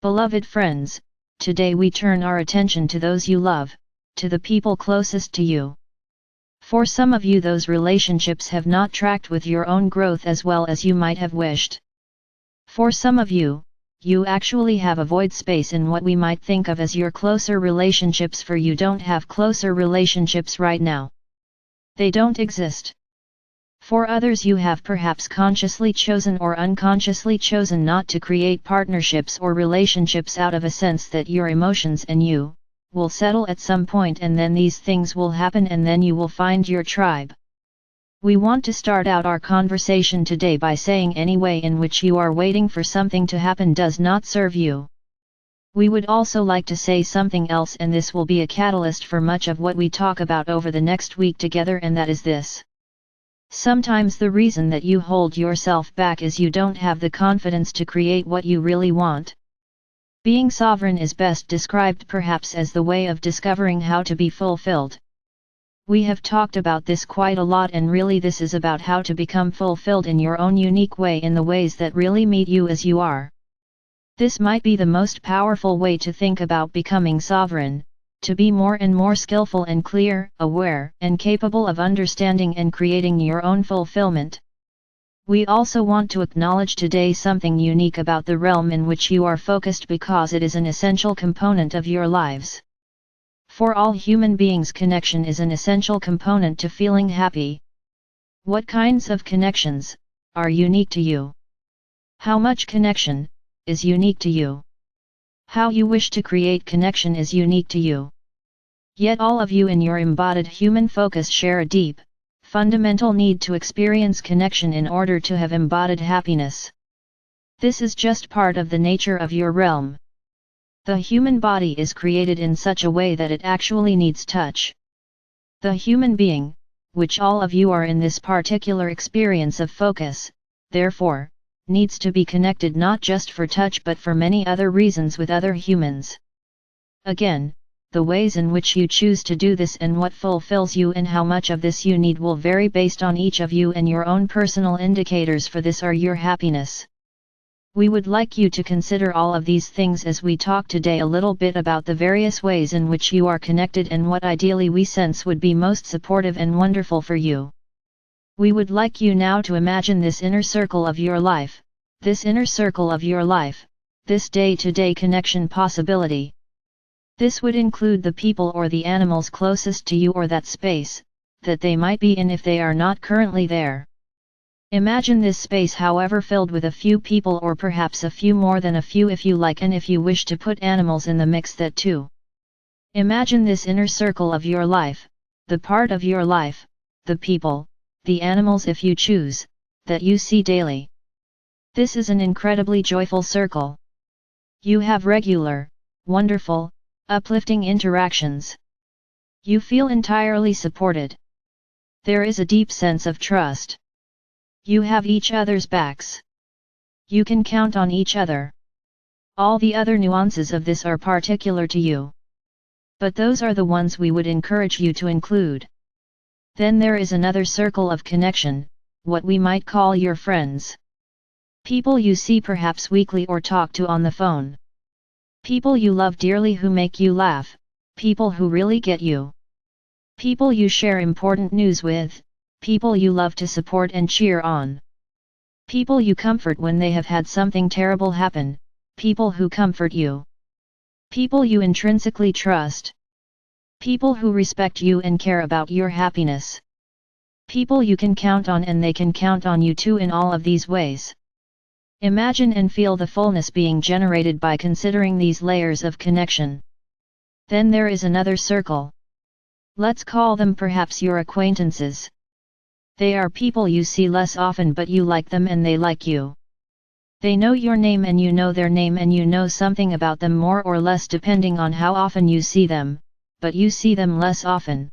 Beloved friends, today we turn our attention to those you love, to the people closest to you. For some of you, those relationships have not tracked with your own growth as well as you might have wished. For some of you, you actually have a void space in what we might think of as your closer relationships, for you don't have closer relationships right now. They don't exist. For others, you have perhaps consciously chosen or unconsciously chosen not to create partnerships or relationships out of a sense that your emotions and you will settle at some point, and then these things will happen, and then you will find your tribe. We want to start out our conversation today by saying any way in which you are waiting for something to happen does not serve you. We would also like to say something else, and this will be a catalyst for much of what we talk about over the next week together, and that is this. Sometimes the reason that you hold yourself back is you don't have the confidence to create what you really want. Being sovereign is best described perhaps as the way of discovering how to be fulfilled. We have talked about this quite a lot, and really this is about how to become fulfilled in your own unique way, in the ways that really meet you as you are. This might be the most powerful way to think about becoming sovereign, to be more and more skillful and clear, aware, and capable of understanding and creating your own fulfillment. We also want to acknowledge today something unique about the realm in which you are focused, because it is an essential component of your lives. For all human beings, connection is an essential component to feeling happy. What kinds of connections are unique to you? How much connection is unique to you? How you wish to create connection is unique to you. Yet all of you in your embodied human focus share a deep, fundamental need to experience connection in order to have embodied happiness. This is just part of the nature of your realm. The human body is created in such a way that it actually needs touch. The human being, which all of you are in this particular experience of focus, therefore, needs to be connected not just for touch but for many other reasons with other humans. Again, the ways in which you choose to do this and what fulfills you and how much of this you need will vary based on each of you, and your own personal indicators for this are your happiness. We would like you to consider all of these things as we talk today a little bit about the various ways in which you are connected and what ideally we sense would be most supportive and wonderful for you. We would like you now to imagine this inner circle of your life, this day-to-day connection possibility. This would include the people or the animals closest to you, or that space that they might be in if they are not currently there. Imagine this space, however, filled with a few people, or perhaps a few more than a few if you like, and if you wish to put animals in the mix, that too. Imagine this inner circle of your life, the part of your life, the people, the animals if you choose, that you see daily. This is an incredibly joyful circle. You have regular, wonderful, uplifting interactions. You feel entirely supported. There is a deep sense of trust. You have each other's backs. You can count on each other. All the other nuances of this are particular to you. But those are the ones we would encourage you to include. Then there is another circle of connection, what we might call your friends. People you see perhaps weekly or talk to on the phone. People you love dearly who make you laugh, people who really get you. People you share important news with, people you love to support and cheer on. People you comfort when they have had something terrible happen, people who comfort you. People you intrinsically trust. People who respect you and care about your happiness. People you can count on and they can count on you too in all of these ways. Imagine and feel the fullness being generated by considering these layers of connection. Then there is another circle. Let's call them perhaps your acquaintances. They are people you see less often, but you like them and they like you. They know your name and you know their name, and you know something about them more or less depending on how often you see them, but you see them less often.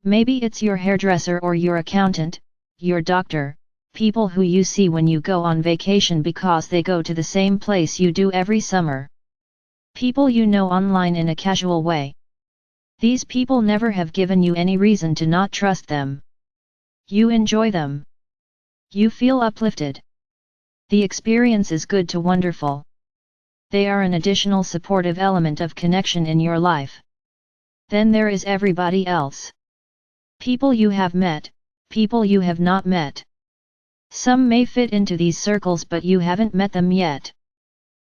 Maybe it's your hairdresser or your accountant, your doctor, people who you see when you go on vacation because they go to the same place you do every summer. People you know online in a casual way. These people never have given you any reason to not trust them. You enjoy them. You feel uplifted. The experience is good to wonderful. They are an additional supportive element of connection in your life. Then there is everybody else. People you have met, people you have not met. Some may fit into these circles but you haven't met them yet.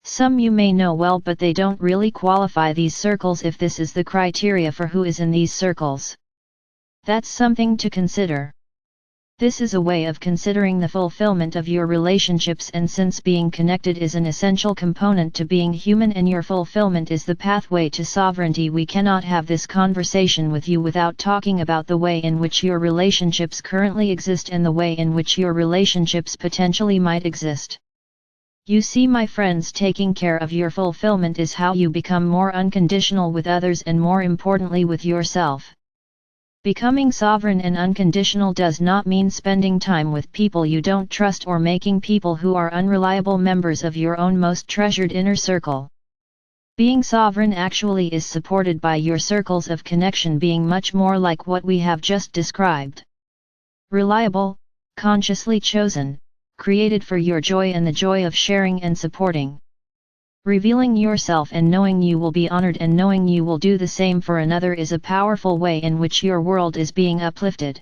Some you may know well but they don't really qualify these circles if this is the criteria for who is in these circles. That's something to consider. This is a way of considering the fulfillment of your relationships, and since being connected is an essential component to being human and your fulfillment is the pathway to sovereignty, we cannot have this conversation with you without talking about the way in which your relationships currently exist and the way in which your relationships potentially might exist. You see, my friends, taking care of your fulfillment is how you become more unconditional with others and more importantly with yourself. Becoming sovereign and unconditional does not mean spending time with people you don't trust or making people who are unreliable members of your own most treasured inner circle. Being sovereign actually is supported by your circles of connection being much more like what we have just described. Reliable, consciously chosen, created for your joy and the joy of sharing and supporting. Revealing yourself and knowing you will be honored and knowing you will do the same for another is a powerful way in which your world is being uplifted.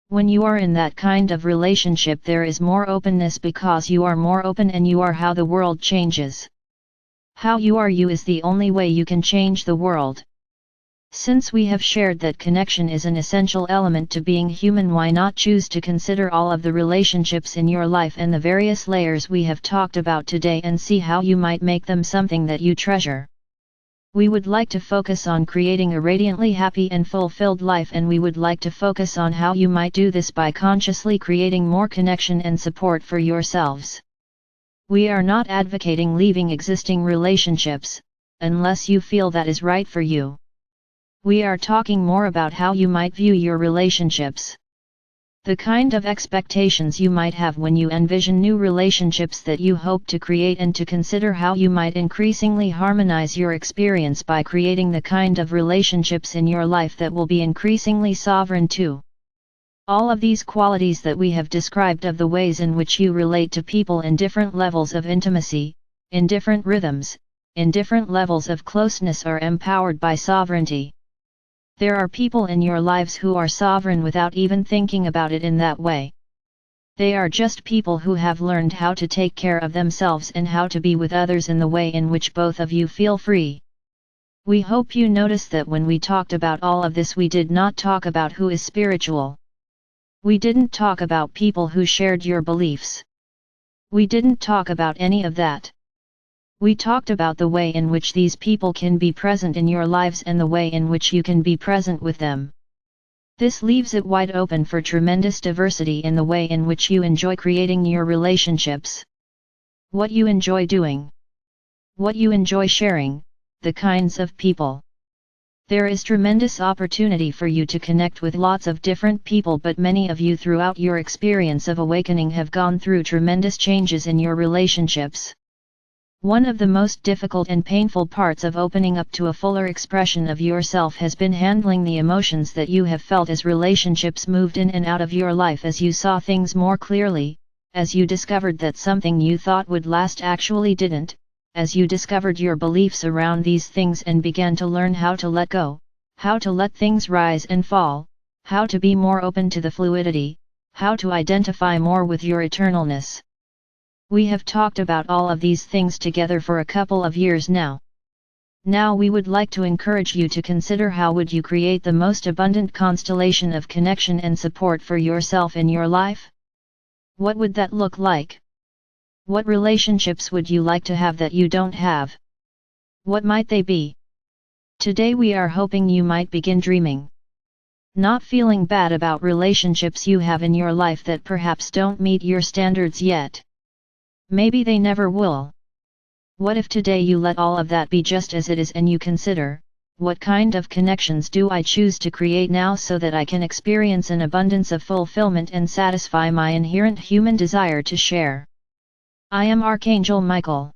When you are in that kind of relationship, there is more openness because you are more open and you are how the world changes. How you are you is the only way you can change the world. Since we have shared that connection is an essential element to being human, why not choose to consider all of the relationships in your life and the various layers we have talked about today and see how you might make them something that you treasure. We would like to focus on creating a radiantly happy and fulfilled life, and we would like to focus on how you might do this by consciously creating more connection and support for yourselves. We are not advocating leaving existing relationships, unless you feel that is right for you. We are talking more about how you might view your relationships. The kind of expectations you might have when you envision new relationships that you hope to create, and to consider how you might increasingly harmonize your experience by creating the kind of relationships in your life that will be increasingly sovereign too. All of these qualities that we have described of the ways in which you relate to people in different levels of intimacy, in different rhythms, in different levels of closeness are empowered by sovereignty. There are people in your lives who are sovereign without even thinking about it in that way. They are just people who have learned how to take care of themselves and how to be with others in the way in which both of you feel free. We hope you noticed that when we talked about all of this, we did not talk about who is spiritual. We didn't talk about people who shared your beliefs. We didn't talk about any of that. We talked about the way in which these people can be present in your lives and the way in which you can be present with them. This leaves it wide open for tremendous diversity in the way in which you enjoy creating your relationships. What you enjoy doing. What you enjoy sharing, the kinds of people. There is tremendous opportunity for you to connect with lots of different people, but many of you throughout your experience of awakening have gone through tremendous changes in your relationships. One of the most difficult and painful parts of opening up to a fuller expression of yourself has been handling the emotions that you have felt as relationships moved in and out of your life, as you saw things more clearly, as you discovered that something you thought would last actually didn't, as you discovered your beliefs around these things and began to learn how to let go, how to let things rise and fall, how to be more open to the fluidity, how to identify more with your eternalness. We have talked about all of these things together for a couple of years now. Now we would like to encourage you to consider how would you create the most abundant constellation of connection and support for yourself in your life? What would that look like? What relationships would you like to have that you don't have? What might they be? Today we are hoping you might begin dreaming. Not feeling bad about relationships you have in your life that perhaps don't meet your standards yet. Maybe they never will. What if today you let all of that be just as it is and you consider, what kind of connections do I choose to create now so that I can experience an abundance of fulfillment and satisfy my inherent human desire to share? I am Archangel Michael.